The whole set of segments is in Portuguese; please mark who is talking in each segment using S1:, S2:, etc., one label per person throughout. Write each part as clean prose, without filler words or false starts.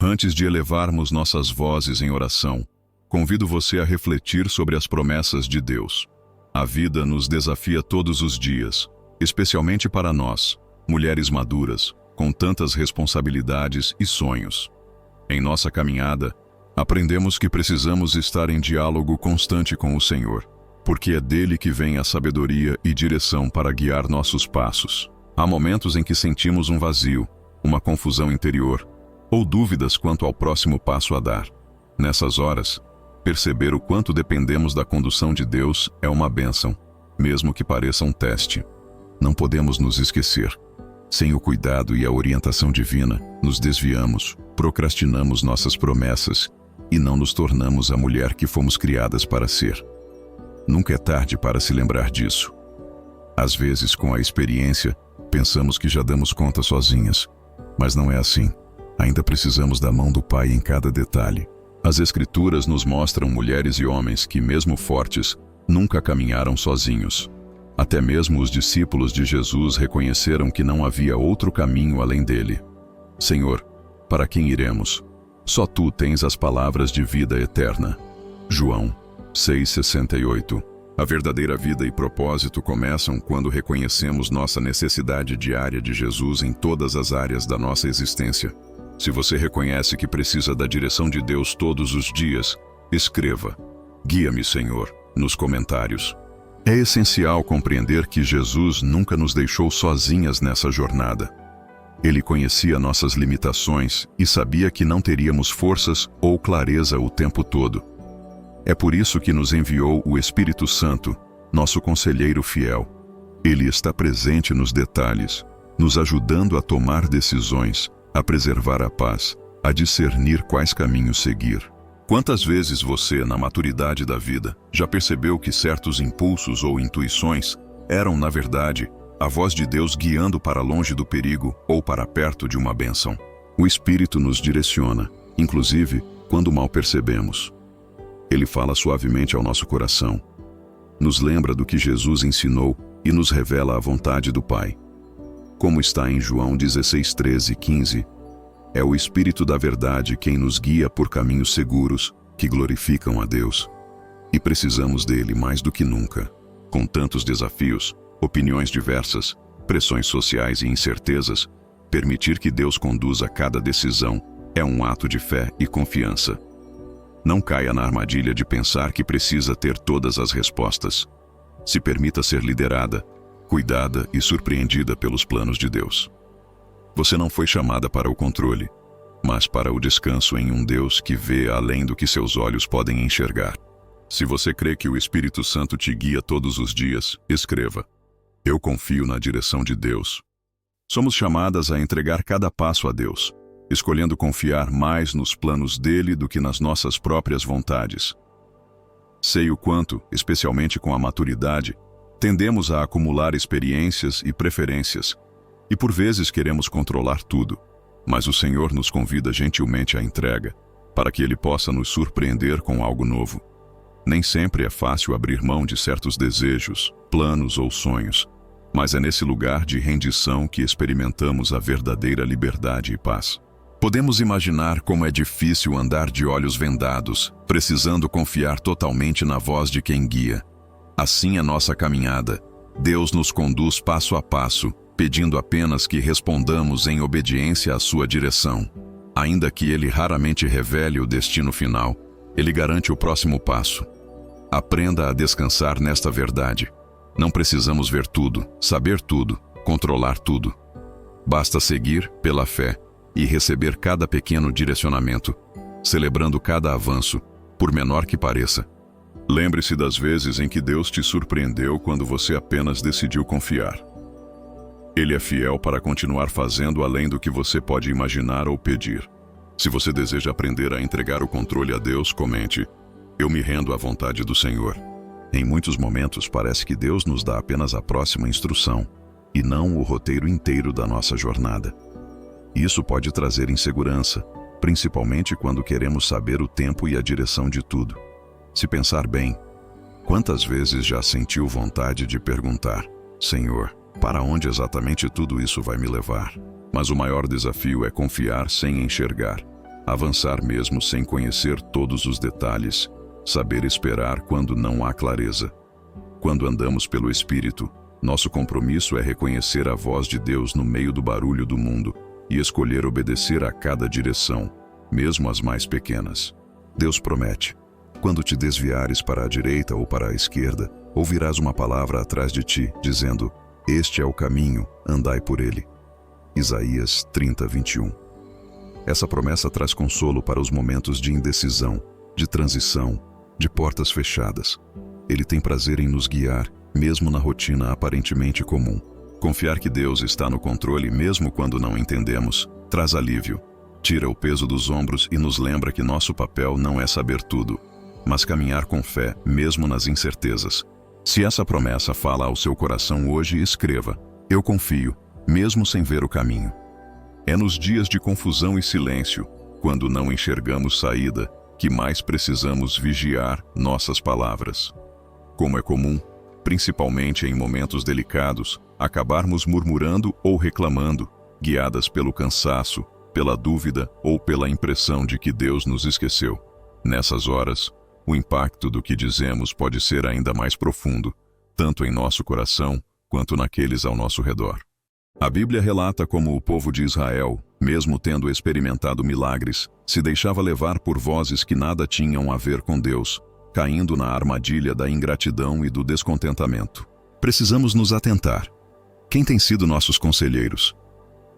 S1: Antes de elevarmos nossas vozes em oração, convido você a refletir sobre as promessas de Deus. A vida nos desafia todos os dias, especialmente para nós, mulheres maduras, com tantas responsabilidades e sonhos. Em nossa caminhada, aprendemos que precisamos estar em diálogo constante com o Senhor, porque é dele que vem a sabedoria e direção para guiar nossos passos. Há momentos em que sentimos um vazio, uma confusão interior, ou dúvidas quanto ao próximo passo a dar. Nessas horas, perceber o quanto dependemos da condução de Deus é uma bênção, mesmo que pareça um teste. Não podemos nos esquecer. Sem o cuidado e a orientação divina, nos desviamos, procrastinamos nossas promessas e não nos tornamos a mulher que fomos criadas para ser. Nunca é tarde para se lembrar disso. Às vezes, com a experiência, pensamos que já damos conta sozinhas, mas não é assim. Ainda precisamos da mão do Pai em cada detalhe. As Escrituras nos mostram mulheres e homens que, mesmo fortes, nunca caminharam sozinhos. Até mesmo os discípulos de Jesus reconheceram que não havia outro caminho além dele. Senhor, para quem iremos? Só tu tens as palavras de vida eterna. João 6,68. A verdadeira vida e propósito começam quando reconhecemos nossa necessidade diária de Jesus em todas as áreas da nossa existência. Se você reconhece que precisa da direção de Deus todos os dias, escreva: "Guia-me, Senhor", nos comentários. É essencial compreender que Jesus nunca nos deixou sozinhas nessa jornada. Ele conhecia nossas limitações e sabia que não teríamos forças ou clareza o tempo todo. É por isso que nos enviou o Espírito Santo, nosso conselheiro fiel. Ele está presente nos detalhes, nos ajudando a tomar decisões, a preservar a paz, a discernir quais caminhos seguir. Quantas vezes você, na maturidade da vida, já percebeu que certos impulsos ou intuições eram, na verdade, a voz de Deus guiando para longe do perigo ou para perto de uma bênção? O Espírito nos direciona, inclusive quando mal percebemos. Ele fala suavemente ao nosso coração, nos lembra do que Jesus ensinou e nos revela a vontade do Pai. Como está em João 16:13-15, é o Espírito da Verdade quem nos guia por caminhos seguros que glorificam a Deus. E precisamos dele mais do que nunca. Com tantos desafios, opiniões diversas, pressões sociais e incertezas, permitir que Deus conduza cada decisão é um ato de fé e confiança. Não caia na armadilha de pensar que precisa ter todas as respostas. Se permita ser liderada, cuidada e surpreendida pelos planos de Deus. Você não foi chamada para o controle, mas para o descanso em um Deus que vê além do que seus olhos podem enxergar. Se você crê que o Espírito Santo te guia todos os dias, escreva: "Eu confio na direção de Deus". Somos chamadas a entregar cada passo a Deus, escolhendo confiar mais nos planos dele do que nas nossas próprias vontades. Sei o quanto, especialmente com a maturidade, tendemos a acumular experiências e preferências, e por vezes queremos controlar tudo, mas o Senhor nos convida gentilmente à entrega, para que Ele possa nos surpreender com algo novo. Nem sempre é fácil abrir mão de certos desejos, planos ou sonhos, mas é nesse lugar de rendição que experimentamos a verdadeira liberdade e paz. Podemos imaginar como é difícil andar de olhos vendados, precisando confiar totalmente na voz de quem guia. Assim é nossa caminhada. Deus nos conduz passo a passo, pedindo apenas que respondamos em obediência à sua direção. Ainda que Ele raramente revele o destino final, Ele garante o próximo passo. Aprenda a descansar nesta verdade. Não precisamos ver tudo, saber tudo, controlar tudo. Basta seguir pela fé e receber cada pequeno direcionamento, celebrando cada avanço, por menor que pareça. Lembre-se das vezes em que Deus te surpreendeu quando você apenas decidiu confiar. Ele é fiel para continuar fazendo além do que você pode imaginar ou pedir. Se você deseja aprender a entregar o controle a Deus, comente: "Eu me rendo à vontade do Senhor". Em muitos momentos parece que Deus nos dá apenas a próxima instrução, e não o roteiro inteiro da nossa jornada. Isso pode trazer insegurança, principalmente quando queremos saber o tempo e a direção de tudo. Se pensar bem, quantas vezes já sentiu vontade de perguntar: "Senhor, para onde exatamente tudo isso vai me levar?" Mas o maior desafio é confiar sem enxergar. avançar mesmo sem conhecer todos os detalhes, saber esperar quando não há clareza. Quando andamos pelo Espírito, nosso compromisso é reconhecer a voz de Deus no meio do barulho do mundo e escolher obedecer a cada direção, mesmo as mais pequenas. Deus promete: quando te desviares para a direita ou para a esquerda, ouvirás uma palavra atrás de ti, dizendo: este é o caminho, andai por ele. Isaías 30:21. Essa promessa traz consolo para os momentos de indecisão, de transição, de portas fechadas. Ele tem prazer em nos guiar, mesmo na rotina aparentemente comum. Confiar que Deus está no controle mesmo quando não entendemos, traz alívio. Tira o peso dos ombros e nos lembra que nosso papel não é saber tudo, mas caminhar com fé, mesmo nas incertezas. Se essa promessa fala ao seu coração hoje, escreva: eu confio, mesmo sem ver o caminho. É nos dias de confusão e silêncio, quando não enxergamos saída, que mais precisamos vigiar nossas palavras. Como é comum, principalmente em momentos delicados, acabarmos murmurando ou reclamando, guiadas pelo cansaço, pela dúvida ou pela impressão de que Deus nos esqueceu. Nessas horas, o impacto do que dizemos pode ser ainda mais profundo, tanto em nosso coração quanto naqueles ao nosso redor. A Bíblia relata como o povo de Israel, mesmo tendo experimentado milagres, se deixava levar por vozes que nada tinham a ver com Deus, caindo na armadilha da ingratidão e do descontentamento. Precisamos nos atentar. Quem tem sido nossos conselheiros?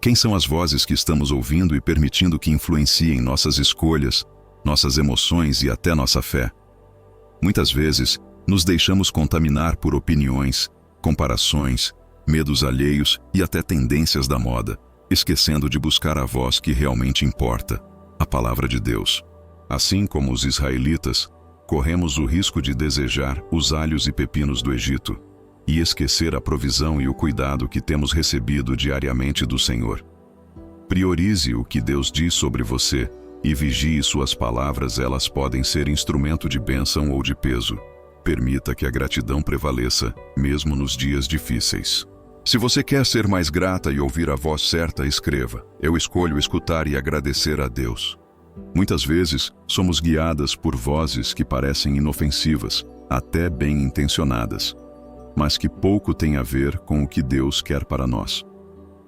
S1: Quem são as vozes que estamos ouvindo e permitindo que influenciem nossas escolhas, nossas emoções e até nossa fé? Muitas vezes, nos deixamos contaminar por opiniões, comparações, medos alheios e até tendências da moda, esquecendo de buscar a voz que realmente importa, a palavra de Deus. Assim como os israelitas, corremos o risco de desejar os alhos e pepinos do Egito e esquecer a provisão e o cuidado que temos recebido diariamente do Senhor. Priorize o que Deus diz sobre você e vigie suas palavras, elas podem ser instrumento de bênção ou de peso. Permita que a gratidão prevaleça, mesmo nos dias difíceis. Se você quer ser mais grata e ouvir a voz certa, escreva: eu escolho escutar e agradecer a Deus. Muitas vezes, somos guiadas por vozes que parecem inofensivas, até bem intencionadas, mas que pouco têm a ver com o que Deus quer para nós.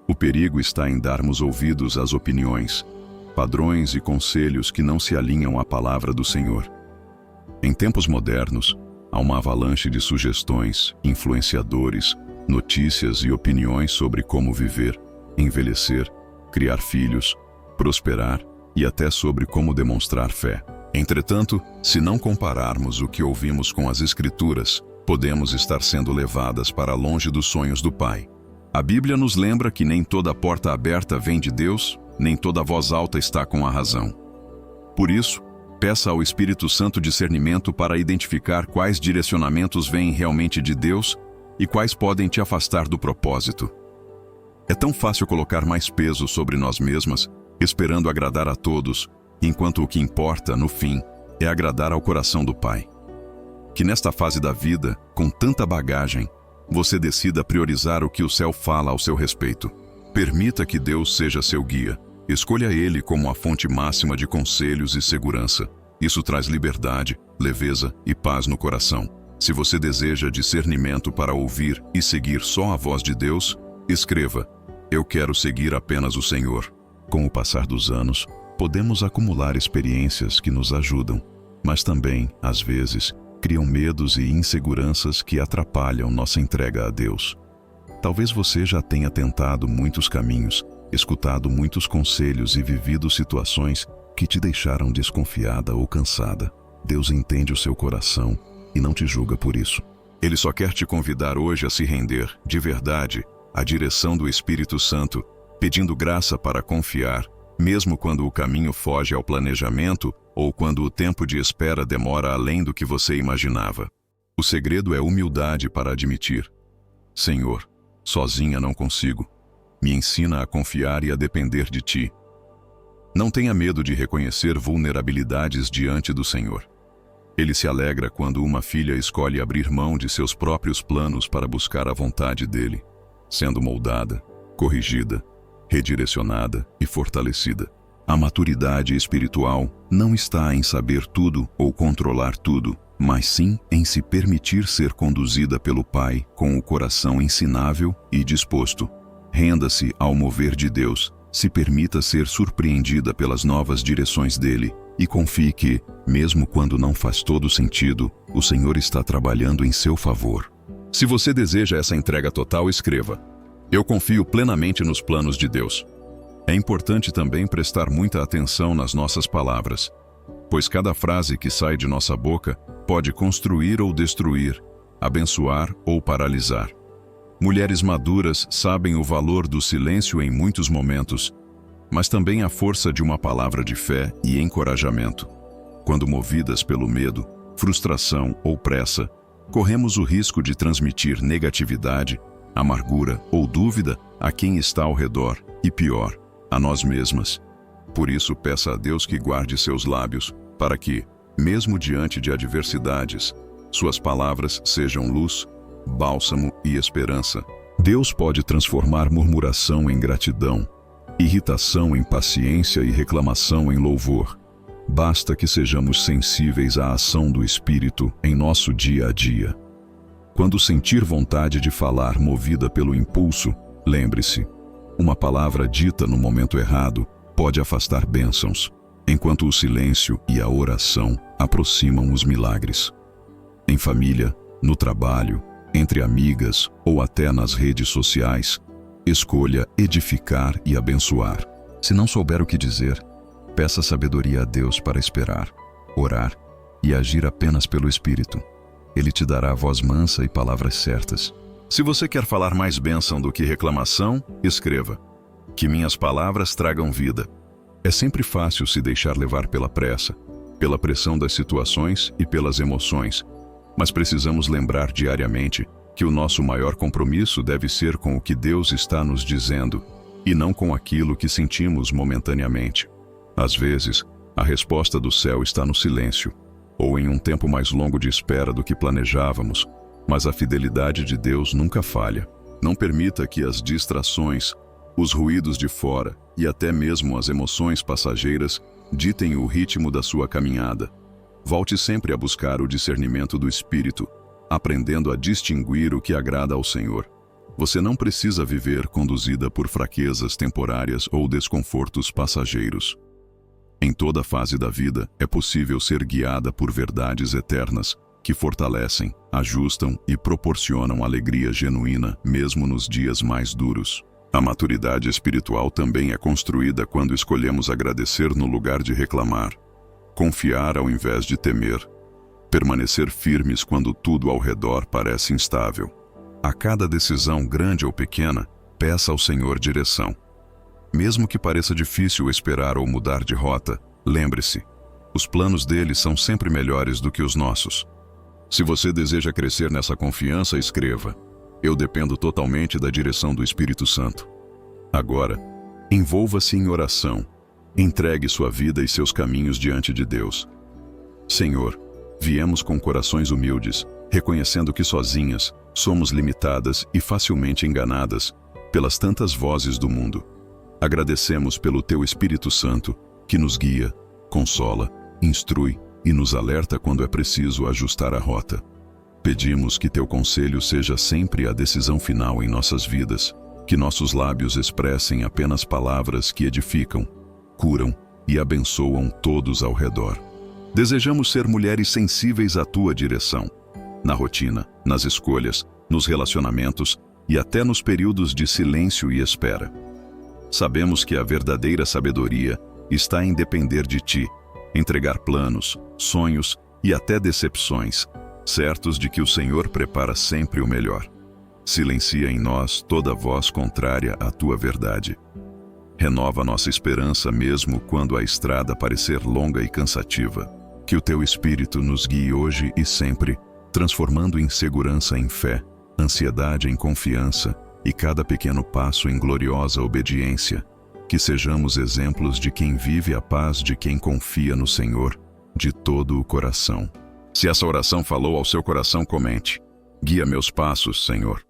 S1: O perigo está em darmos ouvidos às opiniões, padrões e conselhos que não se alinham à palavra do Senhor. Em tempos modernos, há uma avalanche de sugestões, influenciadores, notícias e opiniões sobre como viver, envelhecer, criar filhos, prosperar e até sobre como demonstrar fé. Entretanto, se não compararmos o que ouvimos com as Escrituras, podemos estar sendo levadas para longe dos sonhos do Pai. A Bíblia nos lembra que nem toda porta aberta vem de Deus, nem toda voz alta está com a razão. Por isso, peça ao Espírito Santo discernimento para identificar quais direcionamentos vêm realmente de Deus e quais podem te afastar do propósito. É tão fácil colocar mais peso sobre nós mesmas, esperando agradar a todos, enquanto o que importa, no fim, é agradar ao coração do Pai. Que nesta fase da vida, com tanta bagagem, você decida priorizar o que o céu fala ao seu respeito. Permita que Deus seja seu guia. Escolha Ele como a fonte máxima de conselhos e segurança. Isso traz liberdade, leveza e paz no coração. Se você deseja discernimento para ouvir e seguir só a voz de Deus, escreva: eu quero seguir apenas o Senhor. Com o passar dos anos, podemos acumular experiências que nos ajudam, mas também, às vezes, criam medos e inseguranças que atrapalham nossa entrega a Deus. Talvez você já tenha tentado muitos caminhos, escutado muitos conselhos e vivido situações que te deixaram desconfiada ou cansada. Deus entende o seu coração e não te julga por isso. Ele só quer te convidar hoje a se render, de verdade, à direção do Espírito Santo, pedindo graça para confiar, mesmo quando o caminho foge ao planejamento ou quando o tempo de espera demora além do que você imaginava. O segredo é humildade para admitir: Senhor, sozinha não consigo. Me ensina a confiar e a depender de Ti. Não tenha medo de reconhecer vulnerabilidades diante do Senhor. Ele se alegra quando uma filha escolhe abrir mão de seus próprios planos para buscar a vontade dEle, sendo moldada, corrigida, redirecionada e fortalecida. A maturidade espiritual não está em saber tudo ou controlar tudo, mas sim em se permitir ser conduzida pelo Pai com o coração ensinável e disposto. Renda-se ao mover de Deus, se permita ser surpreendida pelas novas direções dele e confie que, mesmo quando não faz todo sentido, o Senhor está trabalhando em seu favor. Se você deseja essa entrega total, escreva: Eu confio plenamente nos planos de Deus. É importante também prestar muita atenção nas nossas palavras, pois cada frase que sai de nossa boca pode construir ou destruir, abençoar ou paralisar. Mulheres maduras sabem o valor do silêncio em muitos momentos, mas também a força de uma palavra de fé e encorajamento. Quando movidas pelo medo, frustração ou pressa, corremos o risco de transmitir negatividade, amargura ou dúvida a quem está ao redor e, pior, a nós mesmas. Por isso, peça a Deus que guarde seus lábios, para que, mesmo diante de adversidades, suas palavras sejam luz, bálsamo e esperança. Deus pode transformar murmuração em gratidão, irritação em paciência e reclamação em louvor. Basta que sejamos sensíveis à ação do Espírito em nosso dia a dia. Quando sentir vontade de falar movida pelo impulso, lembre-se, uma palavra dita no momento errado pode afastar bênçãos, enquanto o silêncio e a oração aproximam os milagres. Em família, no trabalho, entre amigas ou até nas redes sociais, escolha edificar e abençoar. Se não souber o que dizer, peça sabedoria a Deus para esperar, orar e agir apenas pelo Espírito. Ele te dará voz mansa e palavras certas. Se você quer falar mais bênção do que reclamação, escreva: Que minhas palavras tragam vida. É sempre fácil se deixar levar pela pressa, pela pressão das situações e pelas emoções, mas precisamos lembrar diariamente que o nosso maior compromisso deve ser com o que Deus está nos dizendo e não com aquilo que sentimos momentaneamente. Às vezes, a resposta do céu está no silêncio, ou em um tempo mais longo de espera do que planejávamos, mas a fidelidade de Deus nunca falha. Não permita que as distrações, os ruídos de fora e até mesmo as emoções passageiras ditem o ritmo da sua caminhada. Volte sempre a buscar o discernimento do Espírito, aprendendo a distinguir o que agrada ao Senhor. Você não precisa viver conduzida por fraquezas temporárias ou desconfortos passageiros. Em toda fase da vida, é possível ser guiada por verdades eternas que fortalecem, ajustam e proporcionam alegria genuína mesmo nos dias mais duros. A maturidade espiritual também é construída quando escolhemos agradecer no lugar de reclamar, confiar ao invés de temer, permanecer firmes quando tudo ao redor parece instável. A cada decisão, grande ou pequena, peça ao Senhor direção. Mesmo que pareça difícil esperar ou mudar de rota, lembre-se, os planos dele são sempre melhores do que os nossos. Se você deseja crescer nessa confiança, escreva: Eu dependo totalmente da direção do Espírito Santo. Agora, envolva-se em oração. Entregue sua vida e seus caminhos diante de Deus. Senhor, viemos com corações humildes, reconhecendo que sozinhas somos limitadas e facilmente enganadas pelas tantas vozes do mundo. Agradecemos pelo Teu Espírito Santo, que nos guia, consola, instrui e nos alerta quando é preciso ajustar a rota. Pedimos que Teu conselho seja sempre a decisão final em nossas vidas, que nossos lábios expressem apenas palavras que edificam, curam e abençoam todos ao redor. Desejamos ser mulheres sensíveis à Tua direção, na rotina, nas escolhas, nos relacionamentos e até nos períodos de silêncio e espera. Sabemos que a verdadeira sabedoria está em depender de Ti, entregar planos, sonhos e até decepções, certos de que o Senhor prepara sempre o melhor. Silencia em nós toda voz contrária à Tua verdade. Renova nossa esperança mesmo quando a estrada parecer longa e cansativa. Que o Teu Espírito nos guie hoje e sempre, transformando insegurança em fé, ansiedade em confiança e cada pequeno passo em gloriosa obediência. Que sejamos exemplos de quem vive a paz de quem confia no Senhor, de todo o coração. Se essa oração falou ao seu coração, comente: Guia meus passos, Senhor.